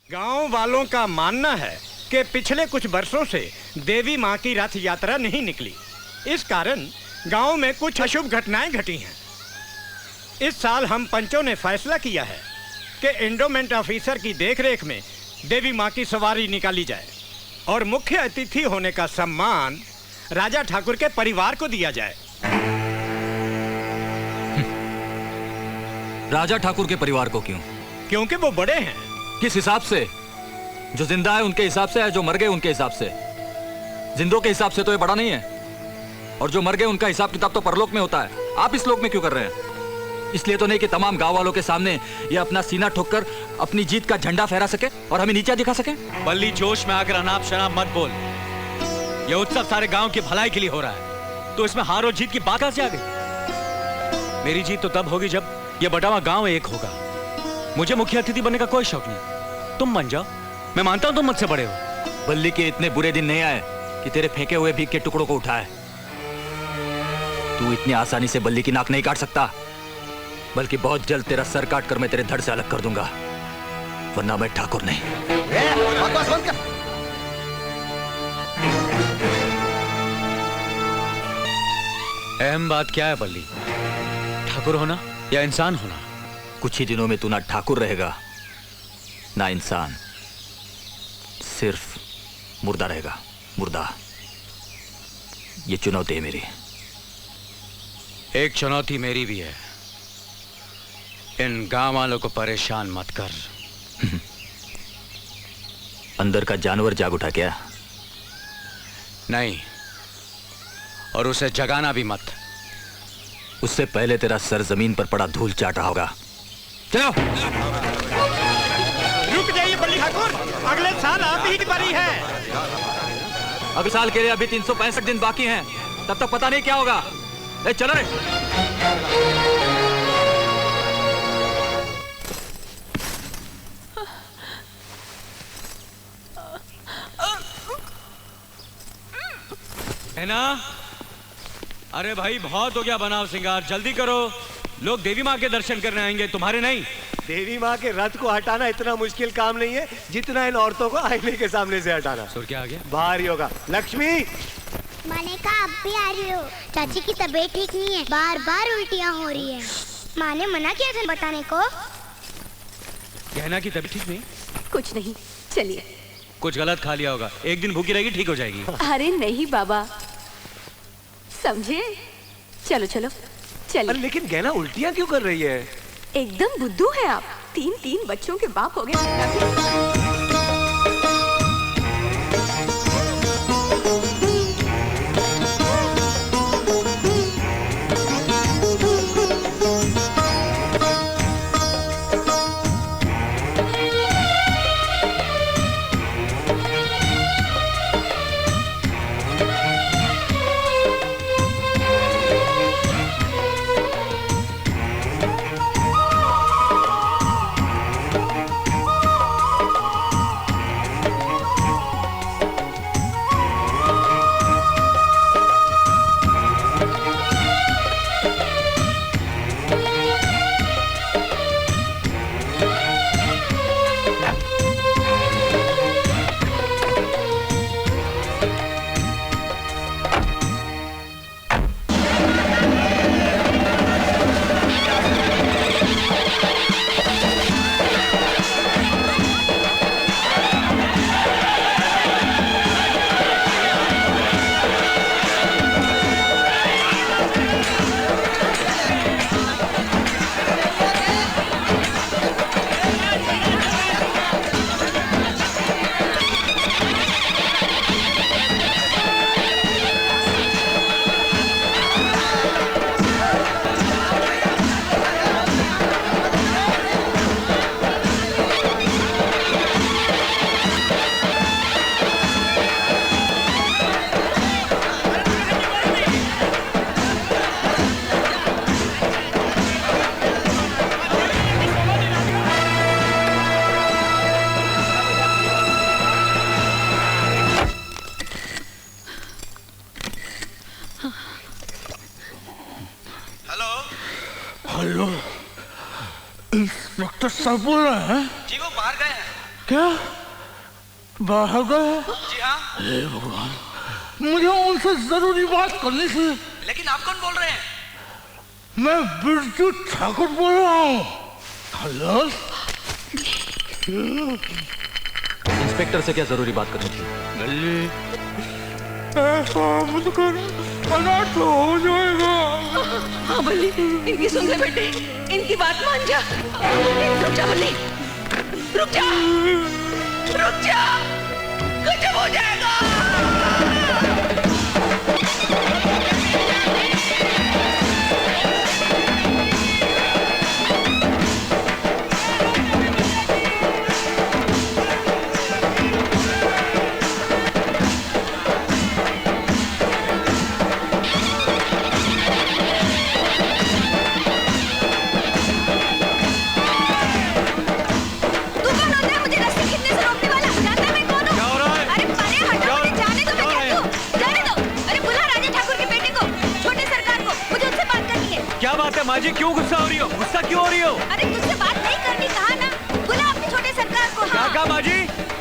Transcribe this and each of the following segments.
गांव वालों का मानना है कि पिछले कुछ वर्षों से देवी मां की रथ यात्रा नहीं निकली। इस कारण गांव में कुछ अशुभ घटनाएं घटी हैं। इस साल हम पंचों ने फैसला किया है कि एंडोमेंट ऑफिसर की देखरेख में देवी मां की सवारी निकाली जाए और मुख्य अतिथि होने का सम्मान राजा ठाकुर के परिवार को दिया जाए। राजा ठाकुर के परिवार को क्यों? क्योंकि वो बड़े हैं। किस हिसाब से? जो जिंदा है उनके हिसाब से है, जो मर गए उनके हिसाब से? जिंदों के हिसाब से तो ये बड़ा नहीं है, और जो मर गए उनका हिसाब किताब तो परलोक में होता है। आप इस लोक में क्यों कर रहे हैं? इसलिए तो नहीं कि तमाम गांव वालों के सामने ये अपना सीना ठोककर अपनी जीत का झंडा फहरा सके और हमें नीचा दिखा सके। बल्ली, जोश में आकर अनाप शनाप मत बोल। ये उत्सव सारे गांव की भलाई के लिए हो रहा है, तो इसमें हार और जीत की बात कहां से आ गई? मेरी जीत तो तब होगी जब ये बटा गांव एक होगा। मुझे मुख्य अतिथि बनने का कोई शौक नहीं। तुम बन जाओ, मैं मानता हूं तुम मुझसे बड़े हो। बल्ली के इतने बुरे दिन नहीं आए कि तेरे फेंके हुए भीख के टुकड़ों को उठाए। तू इतनी आसानी से बल्ली की नाक नहीं काट सकता, बल्कि बहुत जल्द तेरा सर काट कर मैं तेरे धड़ से अलग कर दूंगा, वरना मैं ठाकुर नहीं। बकवास बंद कर। अहम बात क्या है बल्ली, ठाकुर होना या इंसान होना? कुछ ही दिनों में तू ना ठाकुर रहेगा ना इंसान, सिर्फ मुर्दा रहेगा। मुर्दा। ये चुनौती है मेरी। एक चुनौती मेरी भी है। इन गांव वालों को परेशान मत कर। अंदर का जानवर जाग उठा क्या? नहीं, और उसे जगाना भी मत। उससे पहले तेरा सर जमीन पर पड़ा धूल चाट रहा होगा। चलो। रुक जाइए बल्ली ठाकुर, अगले साल आप ही की बारी है। अगले साल के लिए अभी 365 दिन बाकी हैं, तब तक पता नहीं क्या होगा। चलो रे। है ना? अरे भाई, बहुत हो गया बनाव सिंगार, जल्दी करो। लोग देवी माँ के दर्शन करने आएंगे, तुम्हारे नहीं। देवी माँ के रथ को हटाना इतना मुश्किल काम नहीं है जितना इन औरतों को आईने के सामने से हटाना। सुर क्या आ गया? बाहर ही होगा। लक्ष्मी, मैंने कहा अब भी आ रही हो। चाची की तबीयत ठीक नहीं है, बार बार उल्टियाँ हो रही है। माँ ने मना किया था बताने को। गहना की तबीयत ठीक नहीं? कुछ नहीं, चलिए। कुछ गलत खा लिया होगा, एक दिन भूखी रहेगी, ठीक हो जाएगी। अरे नहीं बाबा, समझे? चलो चलो चलिए। लेकिन गहना उल्टियाँ क्यों कर रही है? एकदम बुद्धू है आप। 3 बच्चों के बाप हो गए। हेलो, इंस्पेक्टर साहब बोल रहे हैं? जी, वो बाहर गए हैं। क्या बाहर गए? जी हाँ। हे भगवान, मुझे उनसे जरूरी बात करनी थी। लेकिन आप कौन बोल रहे हैं? मैं बिरजू ठाकुर बोल रहा हूँ। हेलो। इंस्पेक्टर से क्या जरूरी बात करनी थी? गली ऐसा मत कर, अनाथ हो जाएगा। हाँ बल्ली, इनकी सुन ले बेटे, इनकी बात मान जा। रुक जा बल्ली, रुक जा, रुक जा, कुछ हो जाएगा। क्या बात है माँ जी, क्यों गुस्सा हो रही हो? गुस्सा क्यों हो रही हो? अरे तुझसे बात नहीं करनी कहा ना, बुला अपने छोटे सरकार को। क्या कहा माँ जी?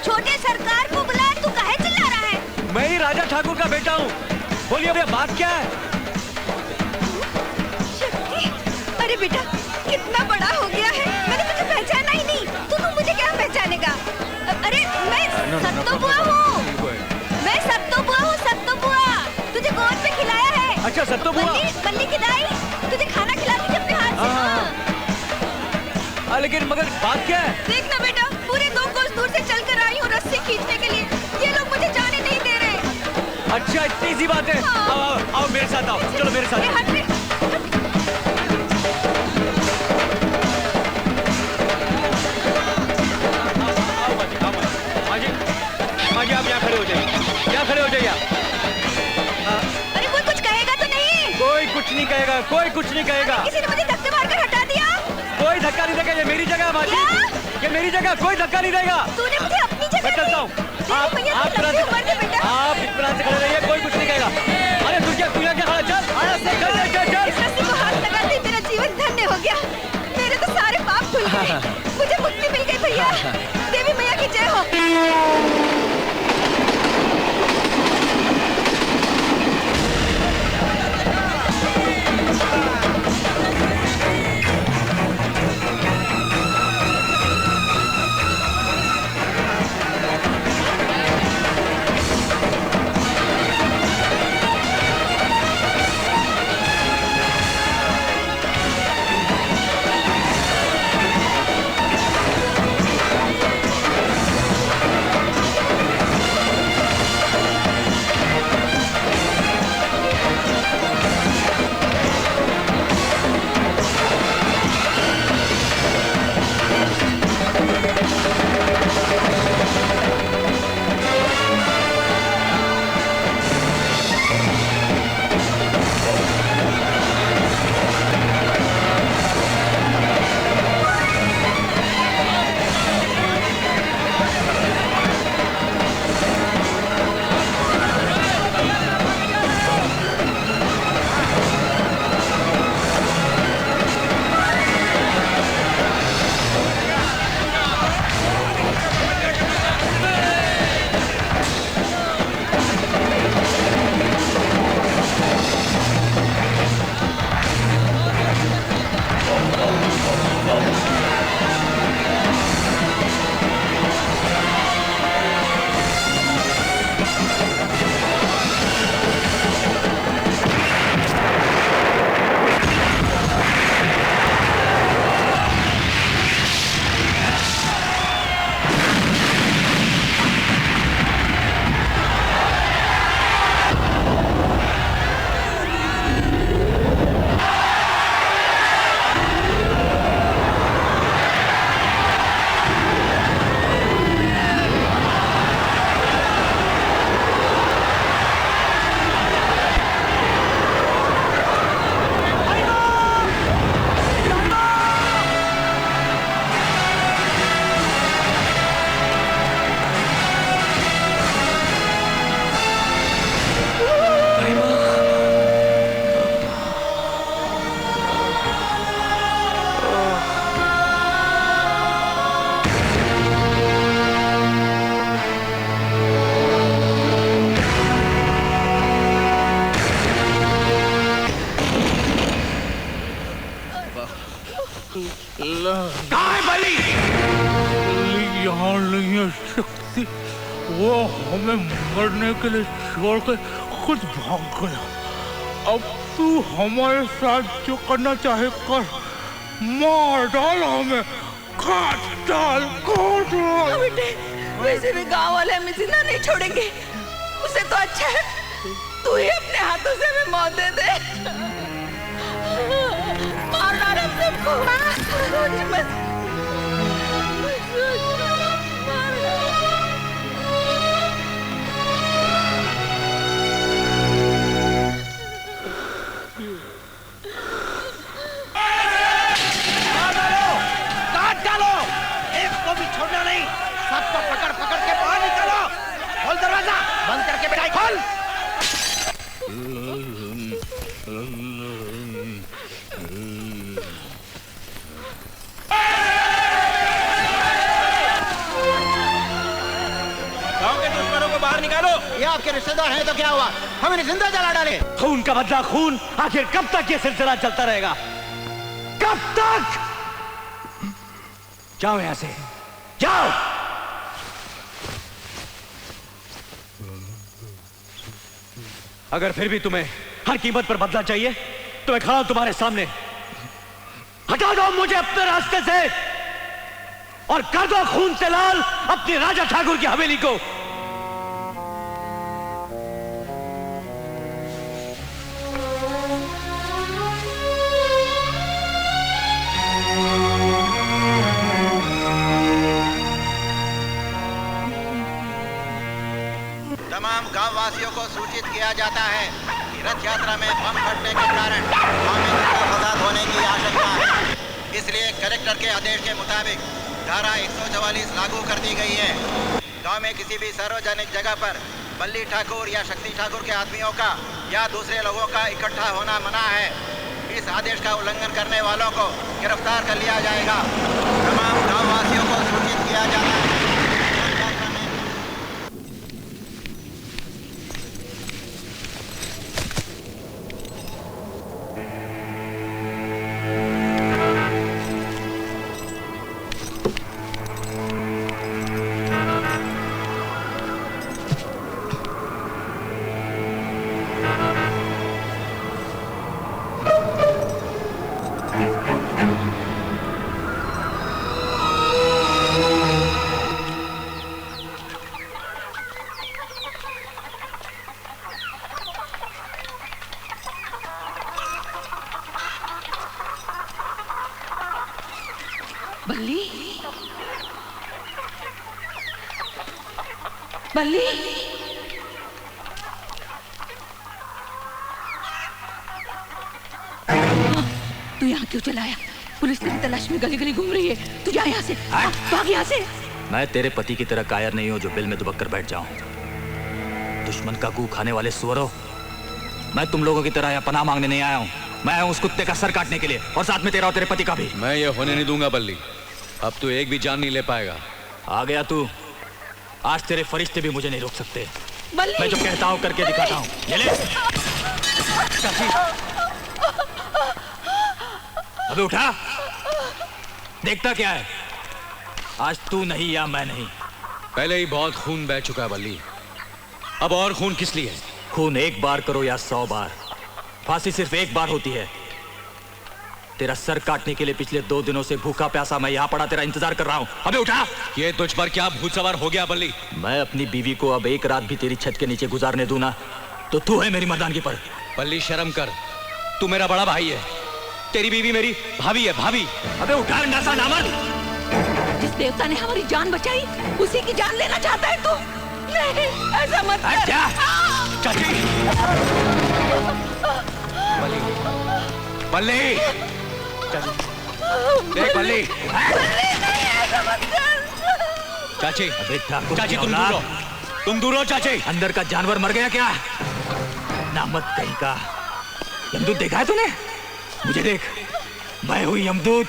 छोटे सरकार को बुला, तू काहे चिल्ला रहा है? मैं ही राजा ठाकुर का बेटा हूँ। बोलिए भैया, बात क्या है? अरे बेटा, कितना बड़ा हो गया है, मैंने तुझे पहचाना ही नहीं, तू मुझे क्या पहचानेगा? अरे मैं सत्तो बुआ हूँ, मैं सत्तो बुआ हूँ, सत्तो बुआ, तुझे गोद पे खिलाया है। अच्छा सत्तो बुआ, बल्ली की दाई, तुझे खाना खिलाती थी अपने हाथ से। हाँ। लेकिन मगर बात क्या है? देख ना बेटा, पूरे 2 कोस दूर से चलकर आई हूँ रस्सी खींचने के लिए, ये लोग मुझे जाने नहीं दे रहे। अच्छा इतनी सी बात है। हाँ। आओ आओ आओ मेरे साथ आओ, चलो मेरे साथ। हट रे। माँ जी आप यहाँ खड़े हो जाइए, यहाँ खड़े हो जाइए आप। अरे कोई कुछ कहेगा तो नहीं? कोई कुछ नहीं कहेगा, कोई कुछ नहीं कहेगा। किसी ने मुझे धक्के मारकर हटा दिया। कोई धक्का नहीं देगा, ये मेरी जगह है माँ जी, ये मेरी जगह, कोई धक्का नहीं देगा। तूने मुझे अपनी जगह मैं चलता हूँ। आप इतना से खड़े रहिए, कोई कुछ नहीं कहेगा। अरे तू क्या खड़ा, चल चल चल चल। इस रस्सी को हाथ लगा दे, मेरा जीवन धन्य हो गया, मेरे तो सारे पाप धुल गए, मुझे मुक्ति मिल गई भैया। देवी मैया की जय हो। यहाँ नहीं है शक्ति। वो हमें मरने के लिए छोड़ के खुद भाग गया। अब तू हमारे साथ जो करना चाहे कर, मार डाल हमें, काट डाल, काट डाल। बेटे, वैसे भी गांव वाले हमें जिंदा नहीं छोड़ेंगे। उसे तो अच्छा है तू ही अपने हाथों से हमें मौत दे दे। मार डाल हम सबको। सोच मत। छोड़ना नहीं, सबको पकड़ पकड़ के बाहर निकालो। खोल दरवाजा, बंद करके बैठाई, खोल। गांव के दुश्मनों को बाहर निकालो। ये आपके रिश्तेदार हैं तो क्या हुआ? हम इन्हें जिंदा जला डाले। खून का बदला खून, आखिर कब तक ये सिलसिला चलता रहेगा? कब तक? जाओ यहां से, जाओ। अगर फिर भी तुम्हें हर कीमत पर बदला चाहिए तो मैं खड़ा हूं तुम्हारे सामने। हटा दो मुझे अपने रास्ते से और कर दो खून से लाल अपनी राजा ठाकुर की हवेली को। तमाम गांव वासियों को सूचित किया जाता है कि रथ यात्रा में बम फटने के कारण गांव में फसाद होने की आशंका है। इसलिए कलेक्टर के आदेश के मुताबिक धारा 144 लागू कर दी गई है। गांव में किसी भी सार्वजनिक जगह पर बल्ली ठाकुर या शक्ति ठाकुर के आदमियों का या दूसरे लोगों का इकट्ठा होना मना है। इस आदेश का उल्लंघन करने वालों को गिरफ्तार कर लिया जाएगा। तमाम गाँव वासियों को सूचित किया जाता है। बल्ली, बल्ली, तू यहाँ क्यों चला आया? पुलिस तेरी तलाश में गली गली घूम रही है। तू जा यहाँ से, भाग यहाँ से। मैं तेरे पति की तरह कायर नहीं हूं जो बिल में दुबक कर बैठ जाऊं। दुश्मन का गू खाने वाले सुअरों, मैं तुम लोगों की तरह यहाँ पनाह मांगने नहीं आया हूं। मैं आया हूं उस कुत्ते का सर काटने के लिए, और साथ में तेरा और तेरे पति का भी। मैं ये होने नहीं दूंगा बल्ली। अब तू एक भी जान नहीं ले पाएगा। आ गया तू। आज तेरे फरिश्ते भी मुझे नहीं रोक सकते। बल्ली, मैं जो कहता हूं करके दिखाता हूं। ये ले। अबे उठा, देखता क्या है? आज तू नहीं या मैं नहीं। पहले ही बहुत खून बह चुका है बल्ली, अब और खून किस लिए? खून एक बार करो या 100 बार, फांसी सिर्फ एक बार होती है। तेरा सर काटने के लिए पिछले 2 दिनों से भूखा प्यासा मैं यहाँ पड़ा तेरा इंतजार कर रहा हूँ। अबे उठा। ये तुझ पर क्या भूत सवार हो गया बल्ली? मैं अपनी बीवी को अब एक रात भी तेरी छत के नीचे गुजारने दूं ना तो तू है मेरी मर्दानगी पर। बल्ली शर्म कर, तू मेरा बड़ा भाई है, तेरी बीवी मेरी भाभी है, भाभी। अबे उठा अंडासा नामर्द। जिस देवता ने हमारी जान बचाई उसी की जान लेना चाहता है तू? नहीं, ऐसा मत कर। चाची, बल्ली, बल्ली, देख बल्ली, चाची, चाची तुम दूर हो, तुम दूर हो चाची। अंदर का जानवर मर गया क्या? नामत कहीं का। यमदूत देखा है तूने? मुझे देख, मैं हूँ यमदूत।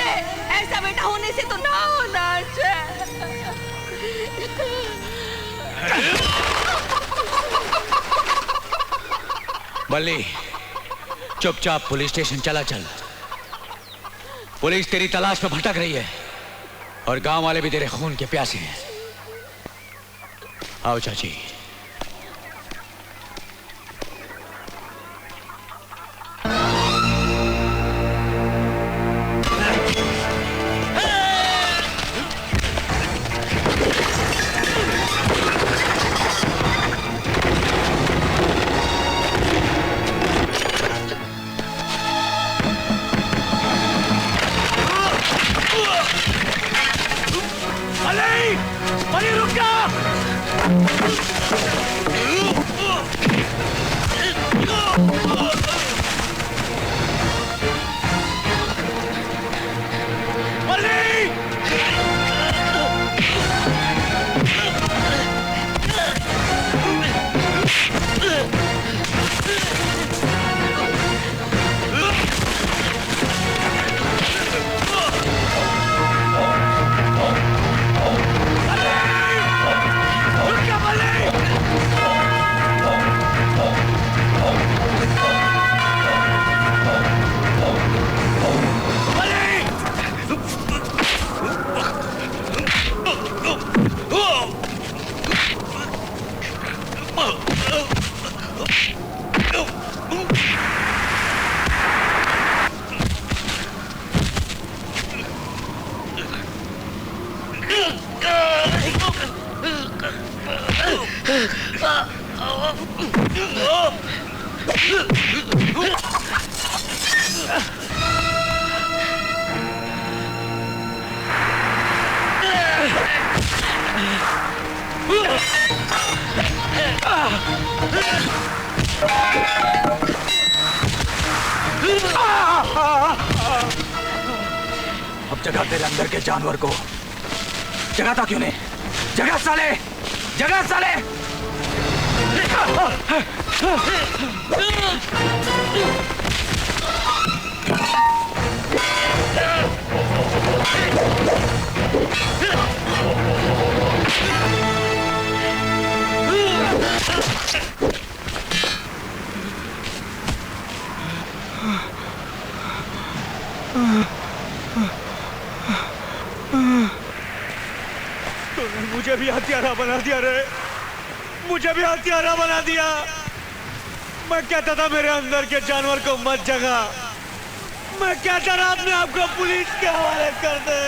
अरे ऐसा बेटा होने से तो ना होना चाहिए। बल्ली, चुपचाप पुलिस स्टेशन चला चल। पुलिस तेरी तलाश में भटक रही है और गांव वाले भी तेरे खून के प्यासे हैं। आओ चाची। अब जगा तेरे अंदर के जानवर को। जगाता क्यों नहीं? जगा साले, जगा साले। मुझे भी हत्यारा बना दिया रे, मुझे भी हत्यारा बना दिया। मैं कहता था मेरे अंदर के जानवर को मत जगा, मैं कहता था अपने आप को पुलिस के हवाले कर दे।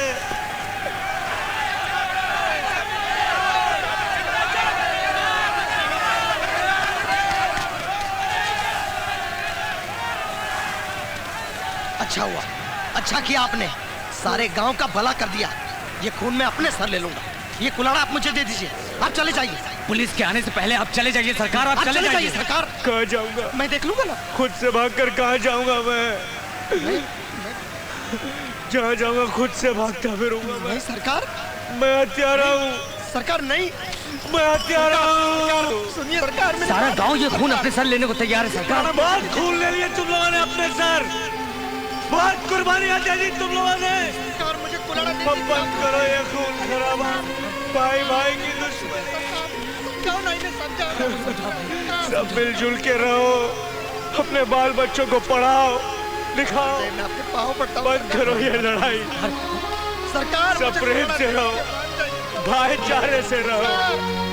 अच्छा हुआ, अच्छा किया आपने, सारे गांव का भला कर दिया। ये खून मैं अपने सर ले लूंगा। ये कुल्हाड़ा आप मुझे दे दीजिए, आप चले जाइए। पुलिस के आने से पहले आप चले जाइए सरकार, आप चले जाइए सरकार। कहाँ जाऊंगा? मैं देख लूंगा ना। खुद से भागकर कहाँ जाऊंगा मैं? जहाँ जाऊंगा खुद से भागता फिरूंगा मैं। सरकार, मैं हत्यारा हूँ। सरकार नहीं, मैं हत्यारा हूँ। सुनिए सरकार, सारा गांव ये खून अपने सर लेने को तैयार है सरकार। बहुत खून ले लिए तुम लोगों ने अपने सर, बहुत कुर्बानियां दे दी तुम लोगों ने। सरकार मुझे कुल्हाड़ा दे अब बंद करो ये खून खराबा, भाई भाई की दुश्मनी। क्यों नहीं समझा? सब मिलजुल के रहो, अपने बाल बच्चों को पढ़ाओ लिखाओ, मैं आपके पाँव पड़ता हूँ। बंद करो ये लड़ाई। सरकार सब प्रेम से रहो, भाईचारे से रहो।